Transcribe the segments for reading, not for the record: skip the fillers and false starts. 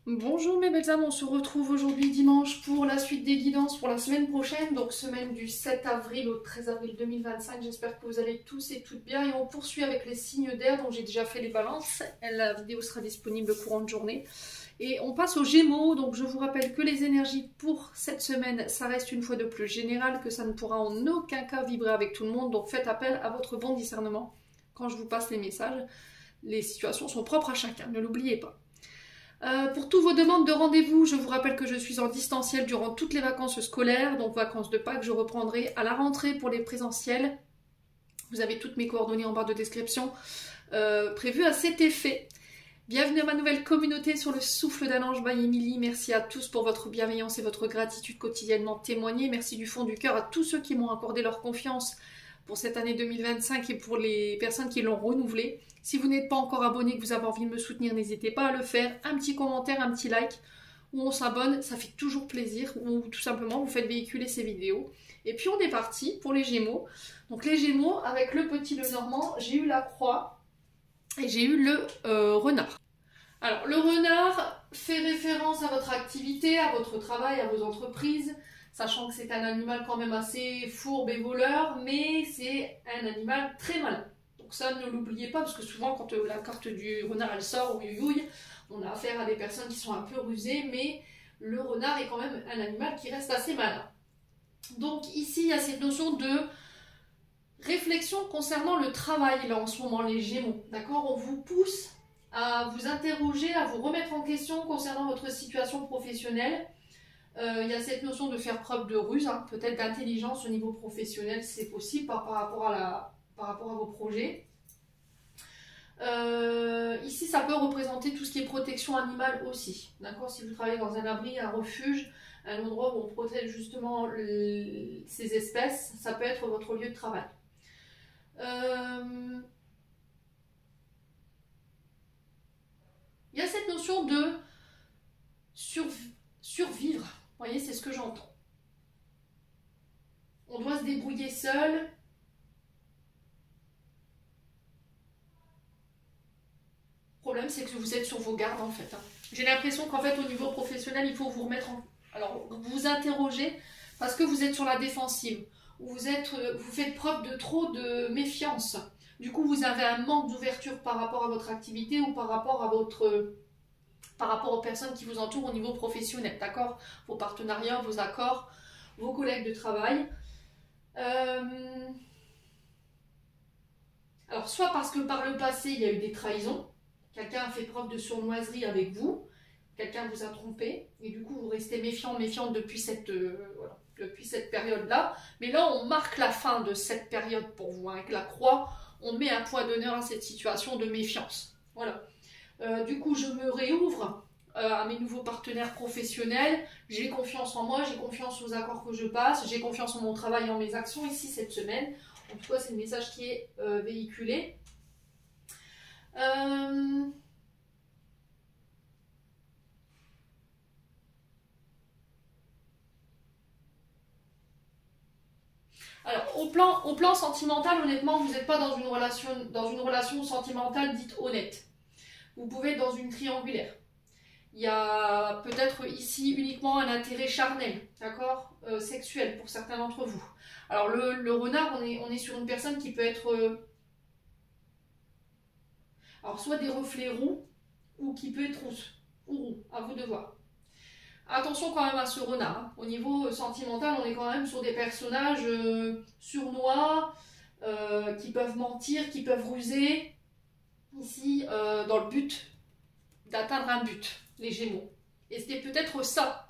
Bonjour mes belles âmes, on se retrouve aujourd'hui dimanche pour la suite des guidances pour la semaine prochaine, donc semaine du 7 avril au 13 avril 2025. J'espère que vous allez tous et toutes bien et on poursuit avec les signes d'air dont j'ai déjà fait les balances. La vidéo sera disponible courant de journée. Et on passe aux Gémeaux, donc je vous rappelle que les énergies pour cette semaine, ça reste une fois de plus général, que ça ne pourra en aucun cas vibrer avec tout le monde, donc faites appel à votre bon discernement quand je vous passe les messages. Les situations sont propres à chacun, ne l'oubliez pas. Pour tous vos demandes de rendez-vous, je vous rappelle que je suis en distanciel durant toutes les vacances scolaires, donc vacances de Pâques, je reprendrai à la rentrée pour les présentiels. Vous avez toutes mes coordonnées en barre de description prévues à cet effet. Bienvenue à ma nouvelle communauté sur le souffle d'un ange by Émilie. Merci à tous pour votre bienveillance et votre gratitude quotidiennement témoignée. Merci du fond du cœur à tous ceux qui m'ont accordé leur confiance pour cette année 2025 et pour les personnes qui l'ont renouvelée. Si vous n'êtes pas encore abonné, que vous avez envie de me soutenir, n'hésitez pas à le faire. Un petit commentaire, un petit like, ou on s'abonne, ça fait toujours plaisir, ou tout simplement vous faites véhiculer ces vidéos. Et puis on est parti pour les Gémeaux. Donc les Gémeaux, avec le petit le Normand, j'ai eu la croix et j'ai eu le renard. Alors le renard fait référence à votre activité, à votre travail, à vos entreprises, sachant que c'est un animal quand même assez fourbe et voleur, mais c'est un animal très malin. Donc ça, ne l'oubliez pas, parce que souvent, quand la carte du renard, elle sort, ou youyouille, on a affaire à des personnes qui sont un peu rusées, mais le renard est quand même un animal qui reste assez malin. Donc ici, il y a cette notion de réflexion concernant le travail, là, en ce moment, les Gémeaux. D'accord? On vous pousse à vous interroger, à vous remettre en question concernant votre situation professionnelle. Il y a cette notion de faire preuve de ruse, hein, peut-être d'intelligence au niveau professionnel, si c'est possible, par rapport à vos projets. Ici, ça peut représenter tout ce qui est protection animale aussi. D'accord? Si vous travaillez dans un abri, un refuge, un endroit où on protège justement ces espèces, ça peut être votre lieu de travail. Il y a cette notion de survivre. Vous voyez, c'est ce que j'entends. On doit se débrouiller seul. Le problème, c'est que vous êtes sur vos gardes, en fait. J'ai l'impression qu'en fait, au niveau professionnel, il faut vous remettre en... Alors, vous interrogez parce que vous êtes sur la défensive. Vous faites preuve de trop de méfiance. Du coup, vous avez un manque d'ouverture par rapport à votre activité ou par rapport aux personnes qui vous entourent au niveau professionnel, d'accord? Vos partenariats, vos accords, vos collègues de travail. Alors, soit parce que par le passé, il y a eu des trahisons, quelqu'un a fait preuve de sournoiserie avec vous, quelqu'un vous a trompé, et du coup, vous restez méfiant, méfiante depuis cette période-là. Mais là, on marque la fin de cette période pour vous. Avec la croix, on met un point d'honneur à cette situation de méfiance. Voilà. Du coup, je me réouvre à mes nouveaux partenaires professionnels. J'ai confiance en moi, j'ai confiance aux accords que je passe, j'ai confiance en mon travail et en mes actions ici cette semaine. En tout cas, c'est le message qui est véhiculé. Alors, au plan sentimental, honnêtement, vous n'êtes pas dans une relation sentimentale dite honnête. Vous pouvez être dans une triangulaire. Il y a peut-être ici uniquement un intérêt charnel, d'accord, sexuel pour certains d'entre vous. Alors le renard, on est sur une personne qui peut être alors soit des reflets roux ou qui peut être rousse ou roux, à vous de voir. Attention quand même à ce renard. Hein. Au niveau sentimental, on est quand même sur des personnages sournois, qui peuvent mentir, qui peuvent ruser, ici dans le but d'atteindre un but, les Gémeaux. Et c'est peut-être ça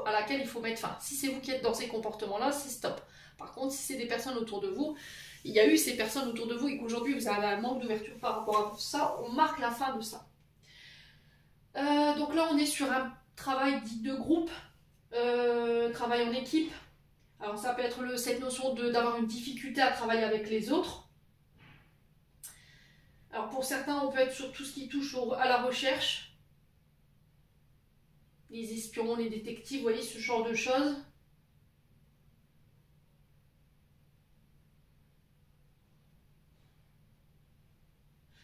à laquelle il faut mettre fin. Si c'est vous qui êtes dans ces comportements-là, c'est stop. Par contre, si c'est des personnes autour de vous, il y a eu ces personnes autour de vous et qu'aujourd'hui vous avez un manque d'ouverture par rapport à ça, on marque la fin de ça. Donc là, on est sur un travail dit de groupe, travail en équipe. Alors ça peut être cette notion d'avoir une difficulté à travailler avec les autres. Alors pour certains, on peut être sur tout ce qui touche à la recherche. Les espions, les détectives, vous voyez, ce genre de choses.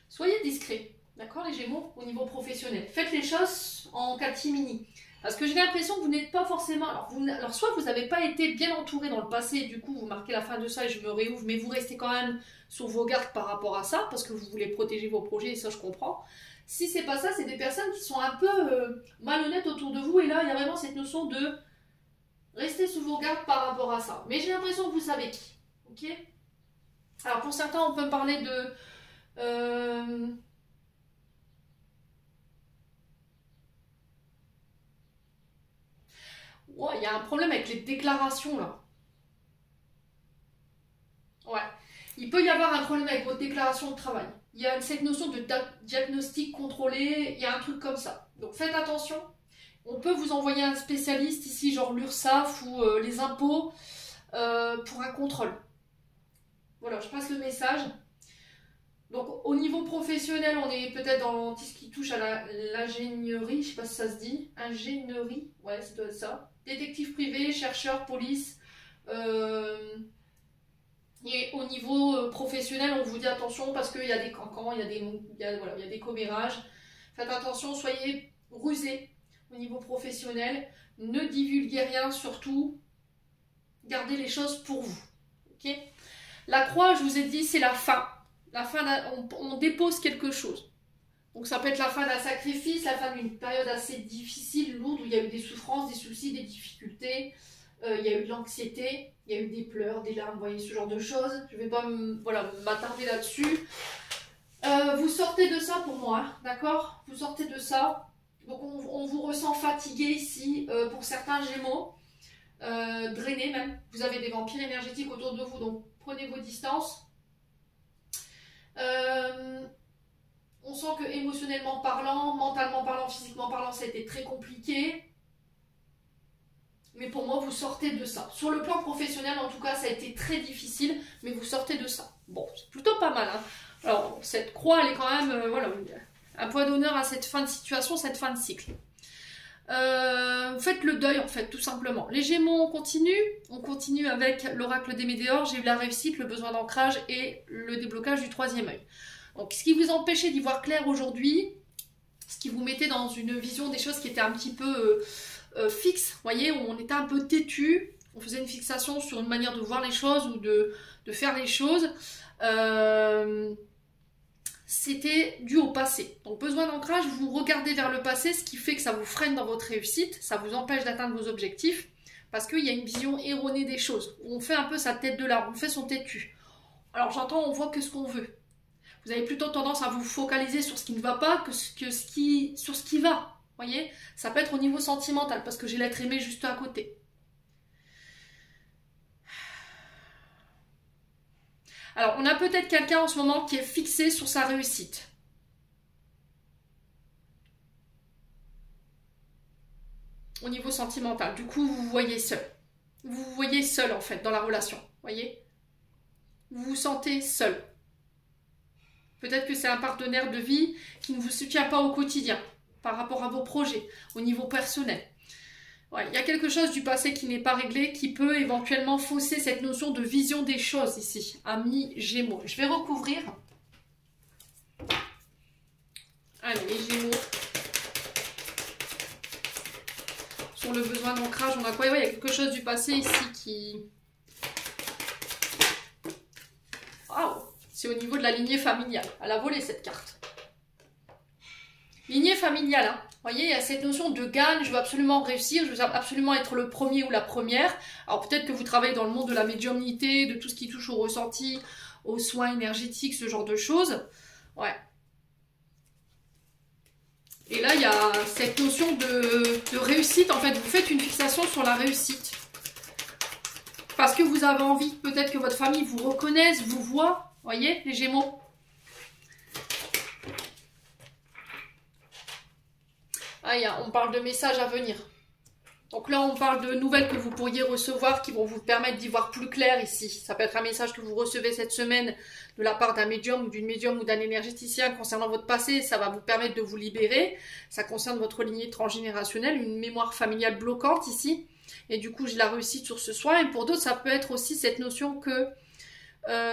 Soyez discrets, d'accord les Gémeaux, au niveau professionnel. Faites les choses en catimini. Parce que j'ai l'impression que vous n'êtes pas forcément... Alors, soit vous n'avez pas été bien entouré dans le passé, et du coup vous marquez la fin de ça et je me réouvre, mais vous restez quand même sur vos gardes par rapport à ça, parce que vous voulez protéger vos projets, et ça je comprends. Si c'est pas ça, c'est des personnes qui sont un peu malhonnêtes autour de vous, et là il y a vraiment cette notion de rester sous vos gardes par rapport à ça. Mais j'ai l'impression que vous savez qui. Ok? Alors pour certains, on peut me parler de... Ouais, il y a un problème avec les déclarations là. Ouais. Il peut y avoir un problème avec votre déclaration de travail. Il y a cette notion de diagnostic contrôlé, il y a un truc comme ça. Donc faites attention. On peut vous envoyer un spécialiste ici, genre l'URSSAF ou les impôts, pour un contrôle. Voilà, je passe le message. Donc au niveau professionnel, on est peut-être dans tout ce qui touche à l'ingénierie, je sais pas si ça se dit. Ingénierie, ouais, ça doit être ça. Détective privé, chercheur, police. Et au niveau professionnel, on vous dit attention parce qu'il y a des cancans, il y a des commérages. Faites attention, soyez rusés au niveau professionnel. Ne divulguez rien, surtout. Gardez les choses pour vous. Ok? La croix, je vous ai dit, c'est la fin. La fin on dépose quelque chose. Donc ça peut être la fin d'un sacrifice, la fin d'une période assez difficile, lourde, où il y a eu des souffrances, des soucis, des difficultés. Il y a eu de l'anxiété, il y a eu des pleurs, des larmes, vous voyez, ce genre de choses. Je ne vais pas m'attarder là-dessus. Vous sortez de ça pour moi, hein, d'accord? Vous sortez de ça. Donc on vous ressent fatigué ici, pour certains Gémeaux, drainé même. Vous avez des vampires énergétiques autour de vous, donc prenez vos distances. On sent que émotionnellement parlant, mentalement parlant, physiquement parlant, ça a été très compliqué. Mais pour moi, vous sortez de ça. Sur le plan professionnel, en tout cas, ça a été très difficile, mais vous sortez de ça. Bon, c'est plutôt pas mal. Hein. Alors, cette croix, elle est quand même, voilà, un point d'honneur à cette fin de situation, cette fin de cycle. Vous faites le deuil, en fait, tout simplement. Les Gémeaux, on continue avec l'oracle des Météores. J'ai eu la réussite, le besoin d'ancrage et le déblocage du troisième œil. Donc, ce qui vous empêchait d'y voir clair aujourd'hui, ce qui vous mettait dans une vision des choses qui étaient un petit peu... fixe, vous voyez, où on était un peu têtu, on faisait une fixation sur une manière de voir les choses ou de faire les choses, c'était dû au passé. Donc besoin d'ancrage, vous regardez vers le passé, ce qui fait que ça vous freine dans votre réussite, ça vous empêche d'atteindre vos objectifs, parce qu'il y a une vision erronée des choses. On fait un peu sa tête de l'arbre, on fait son têtu. Alors j'entends, on voit que ce qu'on veut. Vous avez plutôt tendance à vous focaliser sur ce qui ne va pas que sur ce qui va. Voyez, ça peut être au niveau sentimental parce que j'ai l'être aimé juste à côté. Alors, on a peut-être quelqu'un en ce moment qui est fixé sur sa réussite. Au niveau sentimental. Du coup, vous vous voyez seul. Vous vous voyez seul en fait dans la relation. Voyez, vous vous sentez seul. Peut-être que c'est un partenaire de vie qui ne vous soutient pas au quotidien. Par rapport à vos projets, au niveau personnel. Ouais, il y a quelque chose du passé qui n'est pas réglé, qui peut éventuellement fausser cette notion de vision des choses ici, amis Gémeaux. Je vais recouvrir. Allez, les Gémeaux. Sur le besoin d'ancrage, on a quoi? Ouais, il y a quelque chose du passé ici qui... Waouh! C'est au niveau de la lignée familiale. Elle a volé cette carte. Lignée familiale, hein. Vous voyez, il y a cette notion de gagne, je veux absolument réussir, je veux absolument être le premier ou la première. Alors peut-être que vous travaillez dans le monde de la médiumnité, de tout ce qui touche au ressenti, aux soins énergétiques, ce genre de choses. Ouais. Et là, il y a cette notion de réussite. En fait, vous faites une fixation sur la réussite. Parce que vous avez envie, peut-être que votre famille vous reconnaisse, vous voit. Vous voyez, les Gémeaux. Ah, on parle de messages à venir. Donc là, on parle de nouvelles que vous pourriez recevoir qui vont vous permettre d'y voir plus clair ici. Ça peut être un message que vous recevez cette semaine de la part d'un médium ou d'une médium ou d'un énergéticien concernant votre passé. Ça va vous permettre de vous libérer. Ça concerne votre lignée transgénérationnelle, une mémoire familiale bloquante ici. Et du coup, j'ai la réussite sur ce soin. Et pour d'autres, ça peut être aussi cette notion que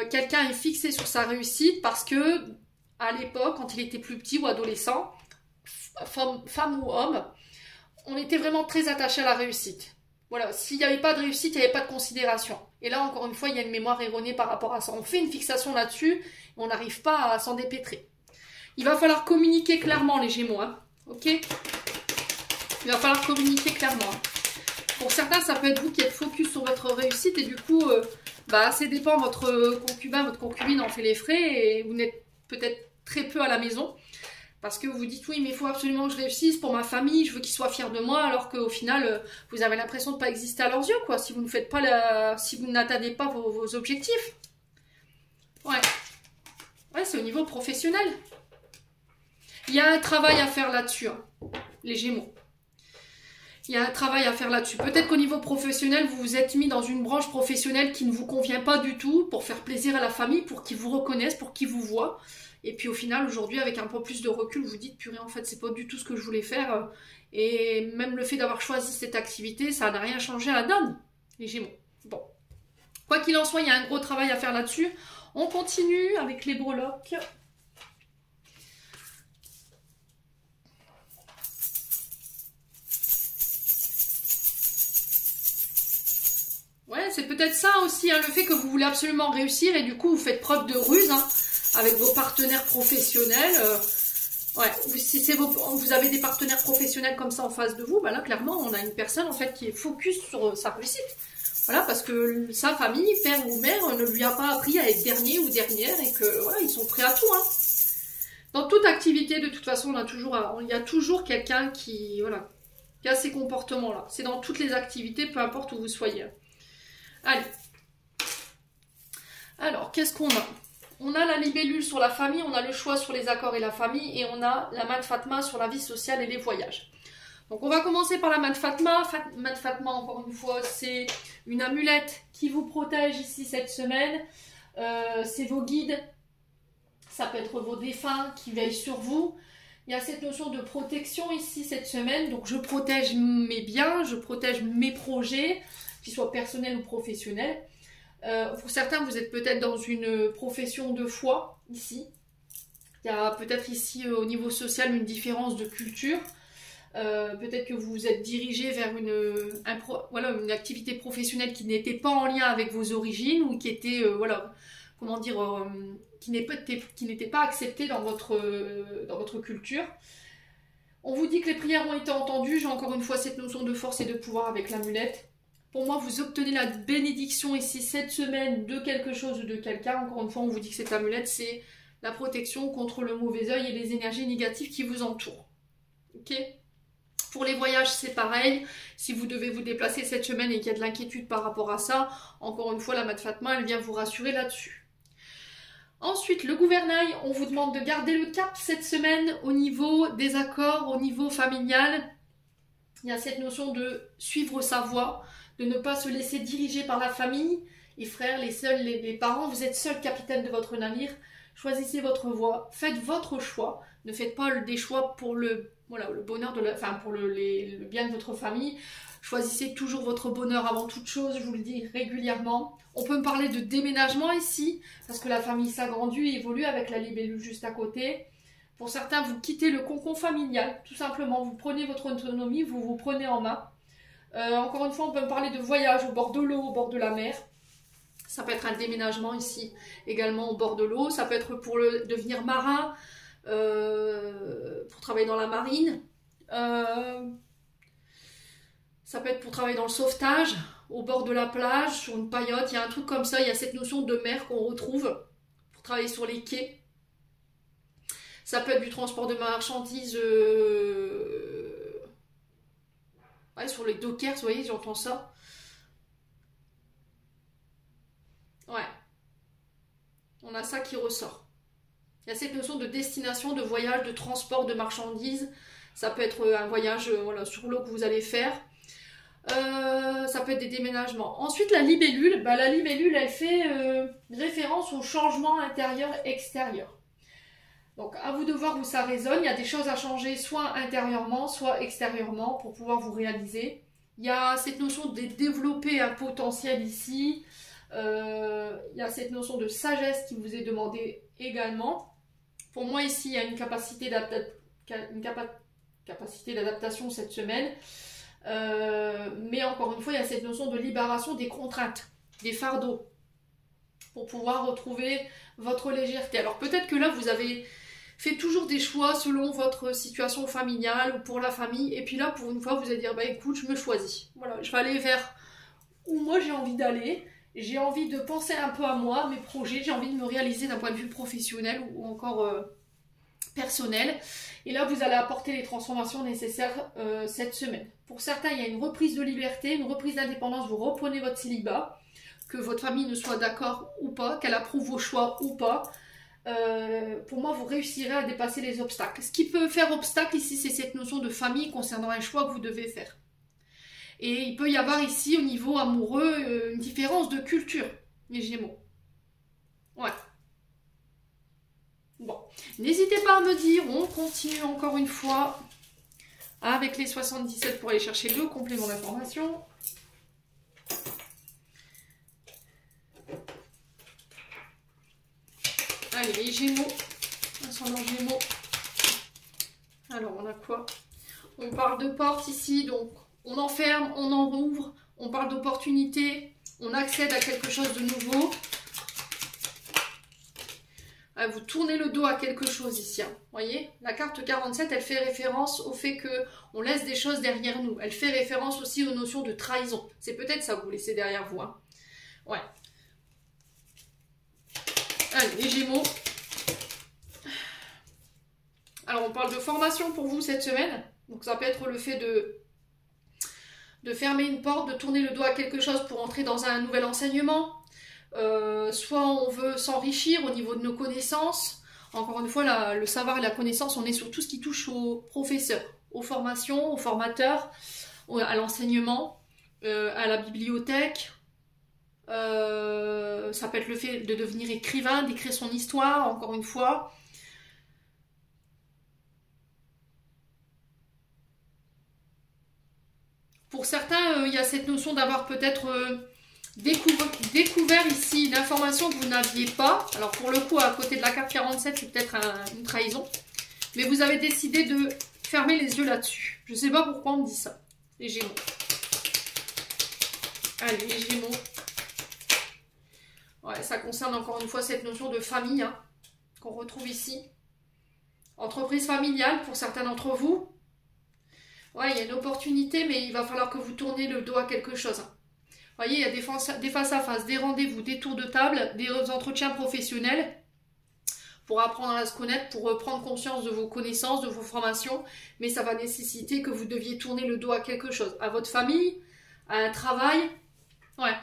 quelqu'un est fixé sur sa réussite parce que à l'époque, quand il était plus petit ou adolescent, femme ou homme, on était vraiment très attaché à la réussite. Voilà, s'il n'y avait pas de réussite, il n'y avait pas de considération. Et là, encore une fois, il y a une mémoire erronée par rapport à ça. On fait une fixation là-dessus, et on n'arrive pas à s'en dépêtrer. Il va falloir communiquer clairement, les Gémeaux, hein, ok? Il va falloir communiquer clairement. Hein. Pour certains, ça peut être vous qui êtes focus sur votre réussite, et du coup, assez dépend, votre concubin, votre concubine en fait les frais, et vous n'êtes peut-être très peu à la maison. Parce que vous vous dites, oui, mais il faut absolument que je réussisse pour ma famille, je veux qu'ils soient fiers de moi, alors qu'au final, vous avez l'impression de ne pas exister à leurs yeux, quoi, si vous ne faites pas si vous n'atteignez pas vos objectifs. Ouais. Ouais, c'est au niveau professionnel. Il y a un travail à faire là-dessus, hein, les Gémeaux. Il y a un travail à faire là-dessus. Peut-être qu'au niveau professionnel, vous vous êtes mis dans une branche professionnelle qui ne vous convient pas du tout, pour faire plaisir à la famille, pour qu'ils vous reconnaissent, pour qu'ils vous voient. Et puis au final, aujourd'hui, avec un peu plus de recul, vous dites, purée, en fait, c'est pas du tout ce que je voulais faire. Et même le fait d'avoir choisi cette activité, ça n'a rien changé à la donne, les Gémeaux. Bon. Quoi qu'il en soit, il y a un gros travail à faire là-dessus. On continue avec les breloques. Ouais, c'est peut-être ça aussi, hein, le fait que vous voulez absolument réussir et du coup, vous faites preuve de ruse, hein, avec vos partenaires professionnels. Ouais, si vous avez des partenaires professionnels comme ça en face de vous, bah là, clairement, on a une personne en fait qui est focus sur sa réussite. Voilà, parce que sa famille, père ou mère, ne lui a pas appris à être dernier ou dernière et que voilà, ils sont prêts à tout. Hein. Dans toute activité, de toute façon, il y a toujours quelqu'un qui a ces comportements-là. C'est dans toutes les activités, peu importe où vous soyez. Allez. Alors, qu'est-ce qu'on a? On a la libellule sur la famille, on a le choix sur les accords et la famille, et on a la main de Fatma sur la vie sociale et les voyages. Donc on va commencer par la main de Fatma. Main de Fatma, encore une fois, c'est une amulette qui vous protège ici cette semaine. C'est vos guides, ça peut être vos défunts qui veillent sur vous. Il y a cette notion de protection ici cette semaine. Donc je protège mes biens, je protège mes projets, qu'ils soient personnels ou professionnels. Pour certains, vous êtes peut-être dans une profession de foi ici. Il y a peut-être ici au niveau social une différence de culture. Peut-être que vous vous êtes dirigé vers une activité professionnelle qui n'était pas en lien avec vos origines ou qui était, qui n'était pas acceptée dans votre culture. On vous dit que les prières ont été entendues. J'ai encore une fois cette notion de force et de pouvoir avec l'amulette. Pour moi, vous obtenez la bénédiction ici cette semaine de quelque chose ou de quelqu'un. Encore une fois, on vous dit que cette amulette, c'est la protection contre le mauvais œil et les énergies négatives qui vous entourent. Ok ? Pour les voyages, c'est pareil. Si vous devez vous déplacer cette semaine et qu'il y a de l'inquiétude par rapport à ça, encore une fois, la Main Fatma, elle vient vous rassurer là-dessus. Ensuite, le gouvernail, on vous demande de garder le cap cette semaine au niveau des accords, au niveau familial. Il y a cette notion de suivre sa voie, de ne pas se laisser diriger par la famille. Les frères, les parents, vous êtes seuls capitaines de votre navire. Choisissez votre voie, faites votre choix. Ne faites pas des choix pour le bonheur pour le bien de votre famille. Choisissez toujours votre bonheur avant toute chose, je vous le dis régulièrement. On peut me parler de déménagement ici, parce que la famille s'agrandit et évolue avec la libellule juste à côté. Pour certains, vous quittez le cocon familial, tout simplement. Vous prenez votre autonomie, vous vous prenez en main. Encore une fois, on peut me parler de voyage au bord de l'eau, au bord de la mer. Ça peut être un déménagement ici, également au bord de l'eau. Ça peut être pour devenir marin, pour travailler dans la marine. Ça peut être pour travailler dans le sauvetage, au bord de la plage, sur une paillote. Il y a un truc comme ça, il y a cette notion de mer qu'on retrouve pour travailler sur les quais. Ça peut être du transport de marchandises sur les dockers, vous voyez, j'entends ça. Ouais. On a ça qui ressort. Il y a cette notion de destination, de voyage, de transport de marchandises. Ça peut être un voyage sur l'eau que vous allez faire. Ça peut être des déménagements. Ensuite, la libellule. La libellule, elle fait référence au changement intérieur-extérieur. Donc, à vous de voir où ça résonne. Il y a des choses à changer, soit intérieurement, soit extérieurement, pour pouvoir vous réaliser. Il y a cette notion de développer un potentiel ici. Il y a cette notion de sagesse qui vous est demandée également. Pour moi, ici, il y a une capacité capacité d'adaptation cette semaine. Mais encore une fois, il y a cette notion de libération des contraintes, des fardeaux, pour pouvoir retrouver votre légèreté. Alors peut-être que là, vous avez fait toujours des choix selon votre situation familiale ou pour la famille, et puis là, pour une fois, vous allez dire, bah écoute, je me choisis. Voilà, je vais aller vers où moi j'ai envie d'aller, j'ai envie de penser un peu à moi, mes projets, j'ai envie de me réaliser d'un point de vue professionnel ou encore personnel. Et là, vous allez apporter les transformations nécessaires cette semaine. Pour certains, il y a une reprise de liberté, une reprise d'indépendance, vous reprenez votre célibat, que votre famille ne soit d'accord ou pas, qu'elle approuve vos choix ou pas. Pour moi, vous réussirez à dépasser les obstacles. Ce qui peut faire obstacle ici, c'est cette notion de famille concernant un choix que vous devez faire. Et il peut y avoir ici, au niveau amoureux, une différence de culture, les Gémeaux. Ouais. Bon, n'hésitez pas à me dire, on continue encore une fois avec les 77 pour aller chercher le complément d'information. Allez, les Gémeaux, ascendant Gémeaux. Alors, on a quoi? On parle de porte ici, donc on enferme, on en rouvre, on parle d'opportunité, on accède à quelque chose de nouveau. Vous tournez le dos à quelque chose ici. Hein. Voyez, la carte 47, elle fait référence au fait qu'on laisse des choses derrière nous. Elle fait référence aussi aux notions de trahison. C'est peut-être ça que vous laissez derrière vous. Hein. Ouais. Allez, les Gémeaux. Alors, on parle de formation pour vous cette semaine. Donc, ça peut être le fait de fermer une porte, de tourner le dos à quelque chose pour entrer dans un nouvel enseignement. Soit on veut s'enrichir au niveau de nos connaissances. Encore une fois, le savoir et la connaissance, on est sur tout ce qui touche aux professeurs, aux formations, aux formateurs, à l'enseignement, à la bibliothèque. Ça peut être le fait de devenir écrivain, d'écrire son histoire, encore une fois. Pour certains, il y a cette notion d'avoir peut-être découvert ici une information que vous n'aviez pas. Alors pour le coup, à côté de la carte 47, c'est peut-être une trahison. Mais vous avez décidé de fermer les yeux là-dessus. Je ne sais pas pourquoi on me dit ça. Les Gémeaux. Allez, les Gémeaux. Ouais, ça concerne encore une fois cette notion de famille hein, qu'on retrouve ici. Entreprise familiale pour certains d'entre vous. Ouais, il y a une opportunité, mais il va falloir que vous tourniez le dos à quelque chose. Vous voyez, il y a des face-à-face, des rendez-vous, des tours de table, des entretiens professionnels pour apprendre à se connaître, pour prendre conscience de vos connaissances, de vos formations. Mais ça va nécessiter que vous deviez tourner le dos à quelque chose. À votre famille, à un travail. Ouais.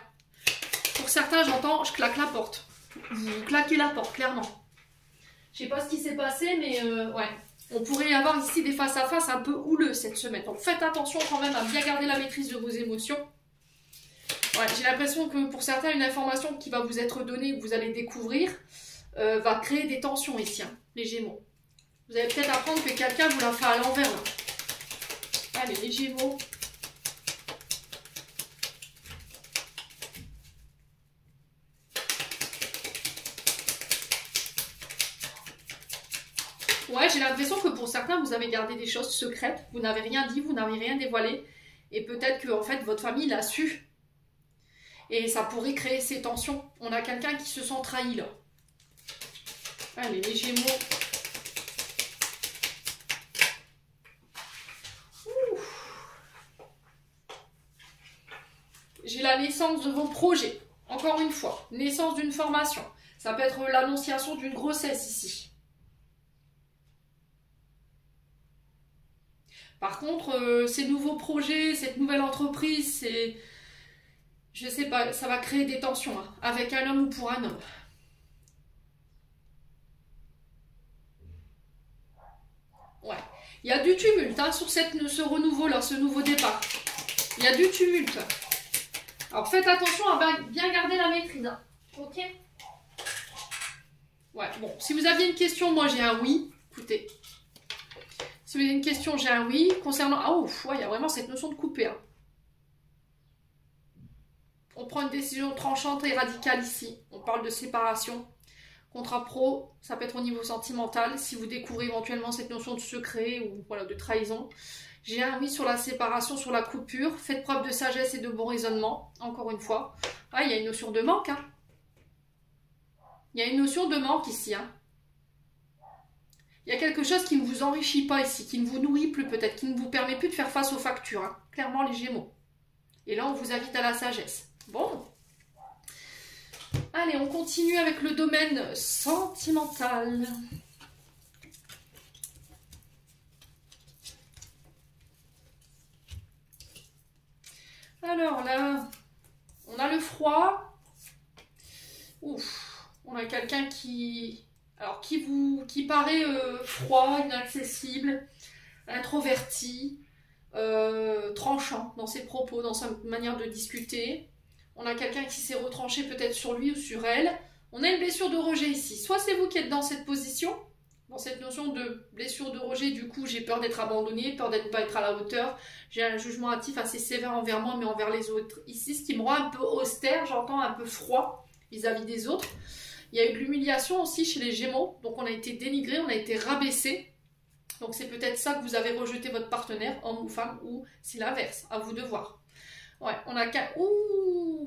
Pour certains, j'entends, je claque la porte. Vous claquez la porte, clairement. Je sais pas ce qui s'est passé, mais ouais. On pourrait avoir ici des face-à-face un peu houleux cette semaine. Donc faites attention quand même à bien garder la maîtrise de vos émotions. Ouais, j'ai l'impression que pour certains, une information qui va vous être donnée, que vous allez découvrir, va créer des tensions ici, hein, les Gémeaux. Vous allez peut-être apprendre que quelqu'un vous l'a fait à l'envers. Allez, les Gémeaux. Ouais, j'ai l'impression que pour certains, vous avez gardé des choses secrètes. Vous n'avez rien dit, vous n'avez rien dévoilé. Et peut-être que en fait, votre famille l'a su. Et ça pourrait créer ces tensions. On a quelqu'un qui se sent trahi là. Allez, les Gémeaux. J'ai la naissance de vos projets. Encore une fois, naissance d'une formation. Ça peut être l'annonciation d'une grossesse ici. Par contre, ces nouveaux projets, cette nouvelle entreprise, c'est... Je sais pas, ça va créer des tensions, hein, avec un homme ou pour un homme. Ouais. Il y a du tumulte hein, sur ce renouveau-là, ce nouveau départ. Il y a du tumulte. Alors faites attention à bien garder la maîtrise. Hein. Ok? Ouais, bon. Si vous aviez une question, moi j'ai un oui. Écoutez. Si vous avez une question, j'ai un oui. Concernant... Ah ouf, ouais, il y a vraiment cette notion de couper. Hein. On prend une décision tranchante et radicale ici. On parle de séparation Contrat pro, ça peut être au niveau sentimental, si vous découvrez éventuellement cette notion de secret ou voilà, de trahison. J'ai un oui sur la séparation, sur la coupure. Faites preuve de sagesse et de bon raisonnement, encore une fois. Ah, il y a une notion de manque. Hein. Il y a une notion de manque ici. Hein. Il y a quelque chose qui ne vous enrichit pas ici, qui ne vous nourrit plus peut-être, qui ne vous permet plus de faire face aux factures. Hein. Clairement, les Gémeaux. Et là, on vous invite à la sagesse. Bon. Allez, on continue avec le domaine sentimental. Alors là, on a le froid. Ouf, on a quelqu'un qui paraît froid, inaccessible, introverti, tranchant dans ses propos, dans sa manière de discuter. On a quelqu'un qui s'est retranché peut-être sur lui ou sur elle. On a une blessure de rejet ici. Soit c'est vous qui êtes dans cette position, dans cette notion de blessure de rejet, du coup j'ai peur d'être abandonné, peur d'être pas être à la hauteur. J'ai un jugement hâtif assez sévère envers moi mais envers les autres. Ici, ce qui me rend un peu austère, j'entends un peu froid vis-à-vis des autres. Il y a eu de l'humiliation aussi chez les Gémeaux, donc on a été dénigré, on a été rabaissé. Donc c'est peut-être ça que vous avez rejeté votre partenaire, homme ou femme, ou c'est l'inverse, à vous de voir. Ouais, on a qu'un... Ouh,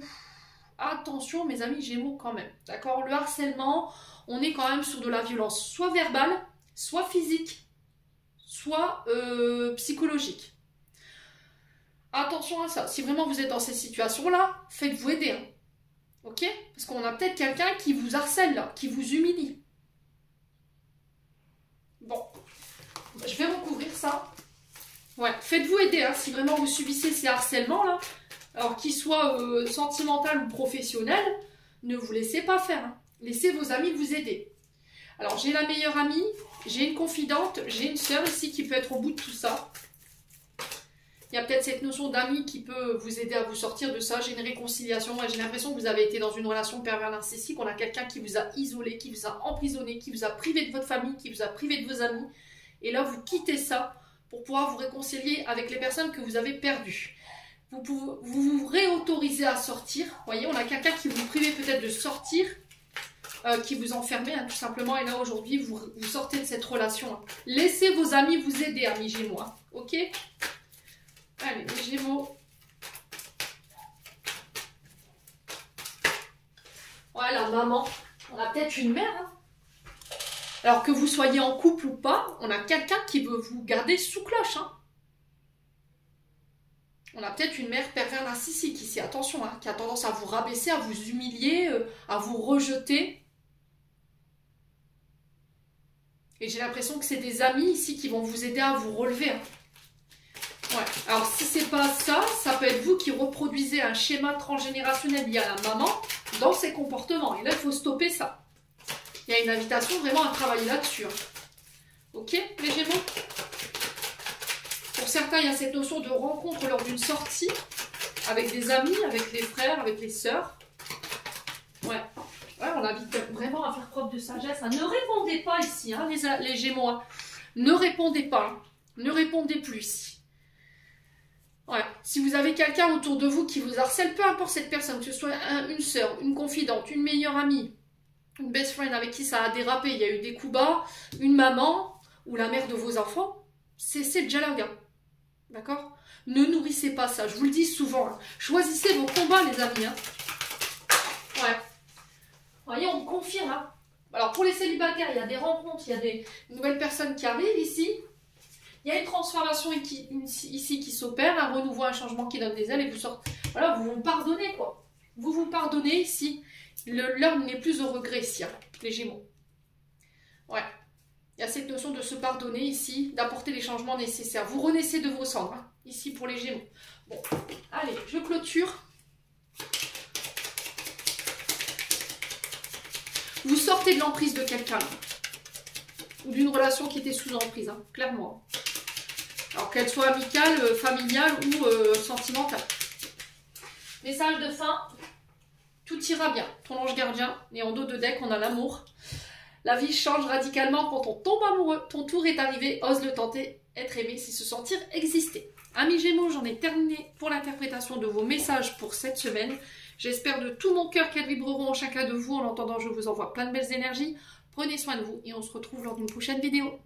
attention mes amis Gémeaux quand même, d'accord? Le harcèlement, on est quand même sur de la violence, soit verbale, soit physique, soit psychologique. Attention à ça, si vraiment vous êtes dans ces situations-là, faites-vous aider. Hein. Ok? Parce qu'on a peut-être quelqu'un qui vous harcèle là, qui vous humilie. Bon, je vais recouvrir ça. Ouais, faites-vous aider hein, si vraiment vous subissez ces harcèlements-là. Alors qu'ils soient sentimental ou professionnels, ne vous laissez pas faire. Hein. Laissez vos amis vous aider. Alors j'ai la meilleure amie, j'ai une confidente, j'ai une sœur ici qui peut être au bout de tout ça. Il y a peut-être cette notion d'ami qui peut vous aider à vous sortir de ça. J'ai une réconciliation. J'ai l'impression que vous avez été dans une relation pervers narcissique. On a quelqu'un qui vous a isolé, qui vous a emprisonné, qui vous a privé de votre famille, qui vous a privé de vos amis. Et là, vous quittez ça pour pouvoir vous réconcilier avec les personnes que vous avez perdues. Vous vous réautorisez à sortir. Vous voyez, on a quelqu'un qui vous privait peut-être de sortir, qui vous enfermait hein, tout simplement. Et là, aujourd'hui, vous sortez de cette relation. Hein. Laissez vos amis vous aider, amis Gémeaux. Hein. Ok ? Allez, les Gémeaux. Voilà, maman. On a peut-être une mère. Hein. Alors que vous soyez en couple ou pas, on a quelqu'un qui veut vous garder sous cloche. Hein. On a peut-être une mère pervers narcissique ici, attention, hein, qui a tendance à vous rabaisser, à vous humilier, à vous rejeter. Et j'ai l'impression que c'est des amis ici qui vont vous aider à vous relever. Hein. Ouais. Alors si c'est pas ça, ça peut être vous qui reproduisez un schéma transgénérationnel lié à la maman dans ses comportements. Et là, il faut stopper ça. Il y a une invitation vraiment à travailler là-dessus. Hein. Ok, les Gémeaux? Pour certains, il y a cette notion de rencontre lors d'une sortie avec des amis, avec les frères, avec les sœurs. Ouais. Ouais, on invite vraiment à faire preuve de sagesse. Hein. Ne répondez pas ici, hein, les Gémeaux. Hein. Ne répondez pas. Hein. Ne répondez plus ici. Ouais. Si vous avez quelqu'un autour de vous qui vous harcèle, peu importe cette personne, que ce soit une sœur, une confidente, une meilleure amie, une best friend avec qui ça a dérapé, il y a eu des coups bas, une maman ou la mère de vos enfants, c'est le dialogue. Hein. D'accord? Ne nourrissez pas ça, je vous le dis souvent. Hein. Choisissez vos combats, les amis. Hein. Ouais. Vous voyez, on confirme. Hein. Alors, pour les célibataires, il y a des rencontres, il y a des nouvelles personnes qui arrivent ici. Il y a une transformation ici qui s'opère, un renouveau, un changement qui donne des ailes et vous sortez. Voilà, vous vous pardonnez, quoi. Vous vous pardonnez ici. L'heure n'est plus au regret ici, hein, les Gémeaux. Ouais. Il y a cette notion de se pardonner ici, d'apporter les changements nécessaires. Vous renaissez de vos cendres, hein, ici pour les Gémeaux. Bon, allez, je clôture. Vous sortez de l'emprise de quelqu'un, ou d'une relation qui était sous emprise, hein, clairement. Alors qu'elle soit amicale, familiale ou sentimentale. Message de fin, tout ira bien. Ton ange gardien, et en dos de deck, on a l'amour. La vie change radicalement quand on tombe amoureux. Ton tour est arrivé, ose le tenter. Être aimé, c'est se sentir exister. Amis Gémeaux, j'en ai terminé pour l'interprétation de vos messages pour cette semaine. J'espère de tout mon cœur qu'elles vibreront en chacun de vous. En attendant, je vous envoie plein de belles énergies. Prenez soin de vous et on se retrouve lors d'une prochaine vidéo.